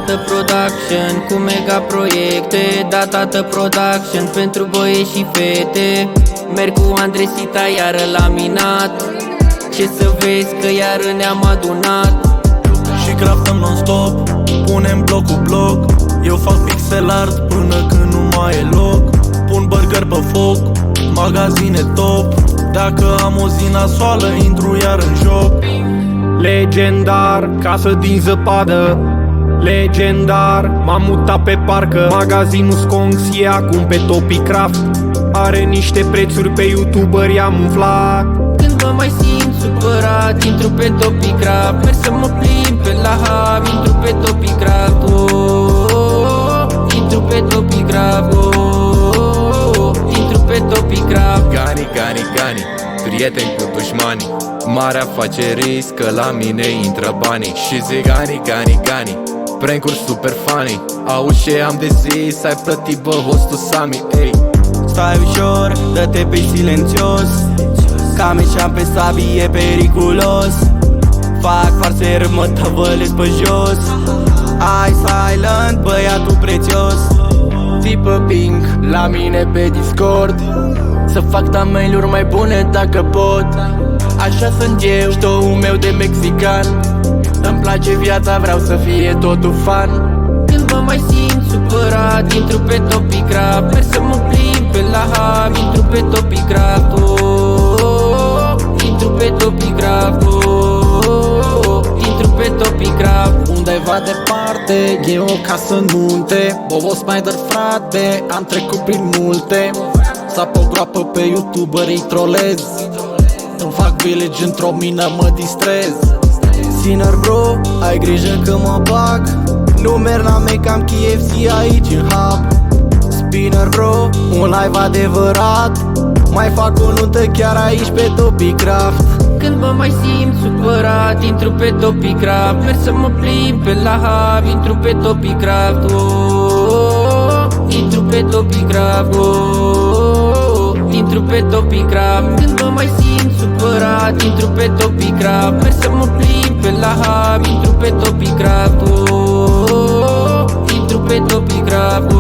Datată production cu mega proiecte, Datată production pentru băieți și fete. Merg cu Andresita iară la minat, ce să vezi că iară ne-am adunat. Și craftăm non-stop, punem bloc cu bloc. Eu fac pixel art până când nu mai e loc. Pun burger pe foc, magazine top. Dacă am o zi nasoală, intru iar în joc. Legendar, casă din zăpadă. Legendar, m-am mutat pe parcă. Magazinul Sconx e acum pe Topicraft. Are niște prețuri pe youtuberi, i-am umflat. Când mă mai simt supărat, intru pe Topicraft. Merg să mă plimb pe la hub, intru pe Topicraft. Intru pe Topicraft. Intru pe Topicraft. Gani, gani, gani, prieteni cu dușmanii. Mare afaceri, că la mine intră banii. Și zic gani, gani, gani, prank-uri super funny. Auzi ce am de zis, ai plătit bă hostul Sami, ey. Stai ușor, dă-te pe silențios. Cameșam pe sabie, e periculos. Fac farser, mă tăvălesc pe jos. Ai silent, băiatul prețios. Tipă ping la mine pe Discord, să fac thumbnail-uri mai bune dacă pot. Așa sunt eu, ștou meu de mexican. Îmi place viața, vreau să fie totul fun. Când mă mai simt supărat, intru pe Topicraft. Merg să mă plimb pe la hub, intru pe Topicraft. Intru pe Topicraft. Intru pe Topicraft. Undeva departe, e o casă în munte. Bobo Spider frate, am trecut prin multe. Sap o groapă pe YouTuber, îi trolez. Îmi fac village într-o mină, mă distrez. Sinner bro, ai grijă că mă bag. Nu merg la Mecam KFC aici în hub. Spinner bro, un live adevărat. Mai fac o nuntă chiar aici pe Topicraft. Când mă mai simt supărat, intru pe Topicraft. Merg să mă plimb pe la hub, intru pe Topicraft. Intru pe Topicraft. Intru pe Topicraft. Când mă mai simt supărat, intru pe Topicraft. Merg să mă plimb pe la hub, intru pe Topicraft. Intru pe Topicraft.